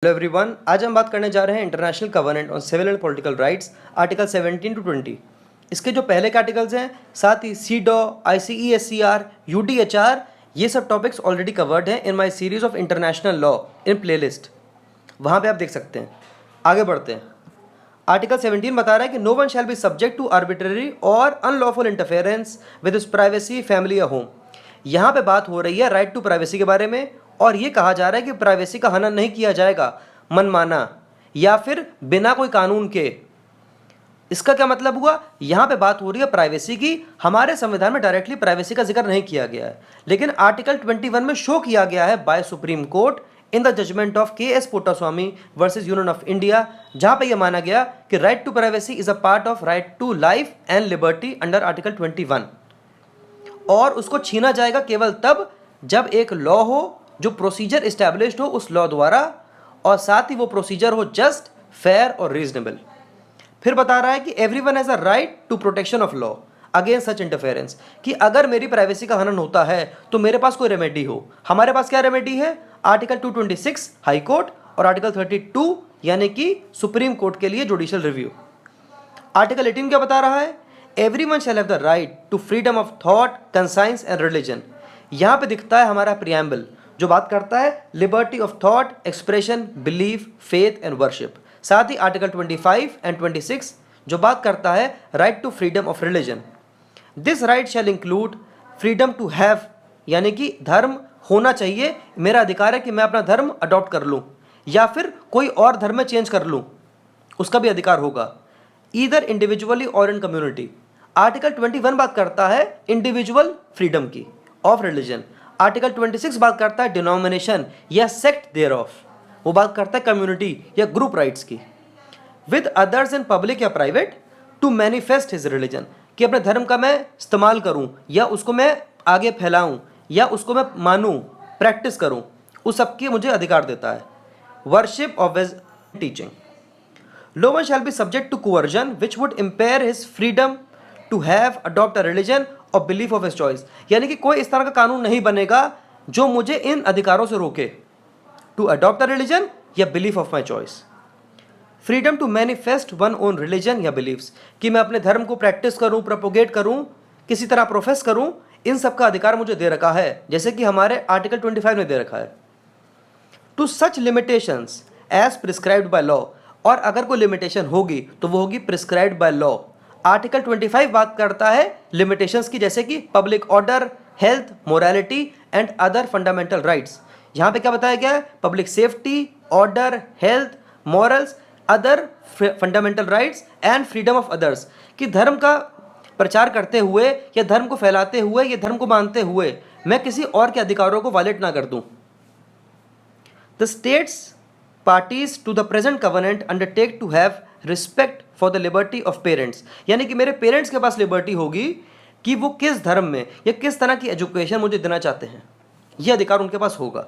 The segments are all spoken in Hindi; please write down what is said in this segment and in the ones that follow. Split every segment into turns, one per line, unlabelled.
हेलो एवरीवन, आज हम बात करने जा रहे हैं international covenant on civil and political rights article 17 to 20। इसके जो पहले के आर्टिकल्स हैं, साथ ही सीडॉ, ICESCR, UDHR, ये सब टॉपिक्स ऑलरेडी कवर्ड हैं in my series of international law in playlist. वहाँ पे आप देख सकते हैं। आगे बढ़ते हैं। आर्टिकल 17 बता रहा है कि no one shall be subject to arbitrary और unlawful interference with his privacy, family या होम। यहाँ पे बात हो रही है राइट टू प्राइवेसी के बारे में, और ये कहा जा रहा है कि प्राइवेसी का हनन नहीं किया जाएगा मनमाना या फिर बिना कोई कानून के। इसका क्या मतलब हुआ? यहाँ पे बात हो रही है प्राइवेसी की। हमारे संविधान में डायरेक्टली प्राइवेसी का जिक्र नहीं किया गया है, लेकिन आर्टिकल 21 में शो किया गया है by supreme court in the judgement of KS Puttaswamy versus union of India, जहां पे यह माना गया कि right to privacy is a part of right to life and liberty under article 21, और उसको छीना जाएगा केवल तब जब एक लॉ हो, जो प्रोसीजर इस्टेब्लिश्ड हो उस लॉ द्वारा, और साथ ही वो प्रोसीजर हो जस्ट, फेयर और रीजनेबल। फिर बता रहा है कि everyone has a right to protection of law against such interference, कि अगर मेरी प्राइवेसी का हनन होता है तो मेरे पास कोई रेमेडी हो। हमारे पास क्या रेमेडी है? आर्टिकल 226 हाई कोर्ट और आर्टिकल 32 यानी कि सुप्रीम कोर्ट के लिए जुडिशियल रिव्यू। आर्टिकल 18 क्या बता रहा है? Everyone shall have the right to freedom of thought, conscience and religion. यहाँ पे दिखता है हमारा प्रियम्बल जो बात करता है liberty of thought, expression, belief, faith and worship. साथ ही आर्टिकल 25 एंड 26 जो बात करता है right to freedom of religion. This right shall include freedom to have, यानी कि धर्म होना चाहिए, मेरा अधिकार है कि मैं अपना धर्म अडॉप्ट कर लूँ या फिर कोई और धर्म में चेंज कर लूँ, उसका भी अधिकार होगा, ईदर इंडिविजुअली और इन कम्युनिटी। आर्टिकल 21 बात करता है इंडिविजुअल फ्रीडम की ऑफ रिलीजन। आर्टिकल 26 बात करता है डिनोमिनेशन या सेक्ट देयर ऑफ, वो बात करता है कम्युनिटी या ग्रुप राइट्स की। विद अदर्स इन पब्लिक या private to manifest his religion, कि अपने धर्म का मैं इस्तेमाल करूं या उसको मैं आगे फैलाऊं या उसको मैं मानूं, प्रैक्टिस करूं, उस सबकी मुझे अधिकार देता है। Worship of his teaching. No one shall be subject to coercion which would impair his freedom to have, adopt a religion or belief of his choice, यानी कि कोई इस तरह का कानून नहीं बनेगा जो मुझे इन अधिकारों से रोके, टू अडॉप्ट अ रिलीजन या belief of my choice. Freedom to manifest one own religion या बिलीव्स, कि मैं अपने धर्म को प्रैक्टिस करूं, प्रोपोगेट करूं, किसी तरह प्रोफेस करूं, इन सब का अधिकार मुझे दे रखा है, जैसे कि हमारे आर्टिकल 25 में दे रखा है। To such limitations as prescribed by law, और अगर कोई लिमिटेशन होगी तो वो होगी प्रिस्क्राइब्ड बाय लॉ। आर्टिकल 25 बात करता है लिमिटेशंस की, जैसे कि public order, health, morality and other fundamental rights. यहाँ पे क्या बताया गया है? Public safety, order, health, morals, other fundamental rights and freedom of others, कि धर्म का प्रचार करते हुए या धर्म को फैलाते हुए या धर्म को मानते हुए मैं किसी और के अधिकारों को वायलेट ना कर दूं। The states parties to the present covenant undertake to have respect for the liberty of parents, यानी कि मेरे पेरेंट्स के पास लिबर्टी होगी कि वो किस धर्म में या किस तरह की एजुकेशन मुझे देना चाहते हैं, यह अधिकार उनके पास होगा।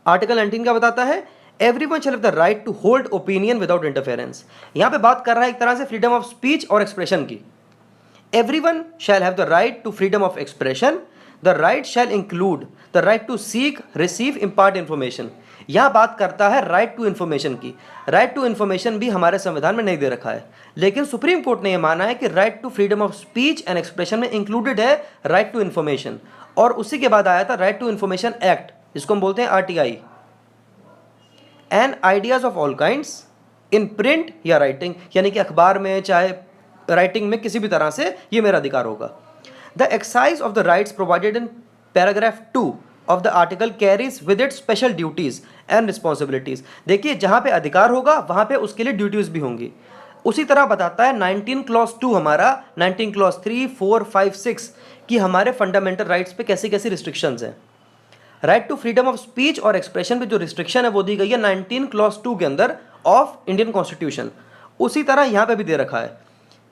आर्टिकल 19 क्या बताता है? Everyone shall have the right to hold opinion without interference. यहां पे बात कर रहा है एक तरह से फ्रीडम ऑफ स्पीच और एक्सप्रेशन की। Everyone shall have the right to freedom of expression. The right shall include the right to seek, receive, impart information. यह बात करता है राइट टू इन्फॉर्मेशन की। राइट टू इन्फॉर्मेशन भी हमारे संविधान में नहीं दे रखा है, लेकिन सुप्रीम कोर्ट ने यह माना है कि right to freedom of speech and expression में इंक्लूडेड है राइट टू इन्फॉर्मेशन। और उसी के बाद आया था राइट टू इन्फॉर्मेशन एक्ट, जिसको हम बोलते हैं RTI। And ideas of all kinds in print या राइटिंग, यानी कि अखबार में चाहे राइटिंग में, किसी भी तरह से ये मेरा अधिकार होगा। The excise of the rights provided in paragraph 2 of the article carries with it special duties and responsibilities. देखिए, जहां पे अधिकार होगा वहां पे उसके लिए ड्यूटीज भी होंगी। उसी तरह बताता है 19 क्लॉज 2 हमारा, 19 क्लॉज 3, 4, 5, 6 कि हमारे फंडामेंटल राइट्स पे कैसी कैसी रिस्ट्रिक्शंस हैं। Right to freedom of speech और एक्सप्रेशन पे जो रिस्ट्रिक्शन है वो दी गई है 19 क्लॉज 2 के अंदर ऑफ इंडियन कॉन्स्टिट्यूशन। उसी तरह यहाँ पे भी दे रखा है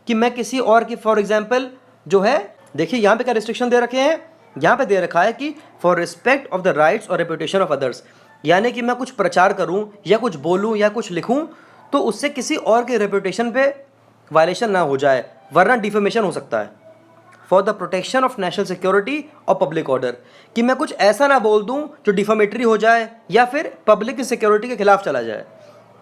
कि मैं किसी और की, फॉर एग्जाम्पल जो है, देखिए यहाँ पे क्या रिस्ट्रिक्शन दे रखे हैं, यहाँ पे दे रखा है कि for respect of the rights और रेपुटेशन ऑफ अदर्स, यानी कि मैं कुछ प्रचार करूँ या कुछ बोलूँ या कुछ लिखूँ तो उससे किसी और के रेपुटेशन पे वायलेशन ना हो जाए, वरना डिफेमेशन हो सकता है। For the protection of national security और पब्लिक ऑर्डर, कि मैं कुछ ऐसा ना बोल दूं जो डिफामेटरी हो जाए या फिर पब्लिक सिक्योरिटी के खिलाफ चला जाए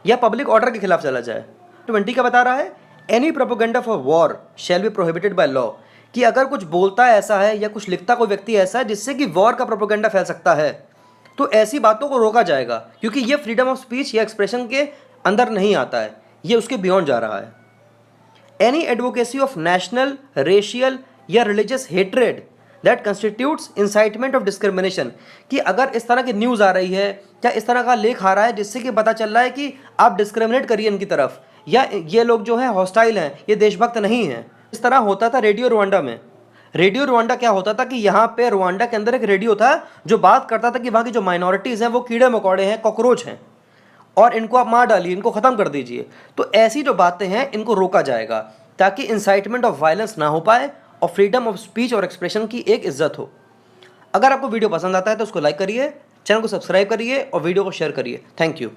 या पब्लिक ऑर्डर के खिलाफ चला जाए। 20 क्या बता रहा है, any propaganda for war shall be prohibited by law, कि अगर कुछ बोलता ऐसा है या कुछ लिखता कोई व्यक्ति ऐसा है जिससे कि वॉर का प्रोपेगेंडा फैल सकता है, तो ऐसी बातों को रोका जाएगा, क्योंकि ये फ्रीडम ऑफ स्पीच या एक्सप्रेशन के अंदर नहीं आता है, ये उसके बियॉन्ड जा रहा है। Any advocacy of national, racial या religious hatred that constitutes incitement of discrimination, कि अगर इस तरह की न्यूज़ आ रही है या इस तरह का लेख आ रहा है जिससे कि पता चल रहा है कि आप डिस्क्रिमिनेट करिए इनकी तरफ, या ये लोग जो हैं हॉस्टाइल हैं, ये देशभक्त नहीं हैं। इस तरह होता था रेडियो रुवांडा में। रेडियो रुवांडा क्या होता था कि यहाँ पे रुवांडा के अंदर एक रेडियो था जो बात करता था कि वहाँ की जो माइनॉरिटीज़ हैं वो कीड़े मकोड़े हैं, कॉकरोच हैं, और इनको आप मार डालिए, इनको ख़त्म कर दीजिए। तो ऐसी जो बातें हैं इनको रोका जाएगा ताकि इंसाइटमेंट ऑफ वायलेंस ना हो पाए और फ्रीडम ऑफ स्पीच और एक्सप्रेशन की एक इज्जत हो। अगर आपको वीडियो पसंद आता है तो उसको लाइक करिए, चैनल को सब्सक्राइब करिए और वीडियो को शेयर करिए। Thank you.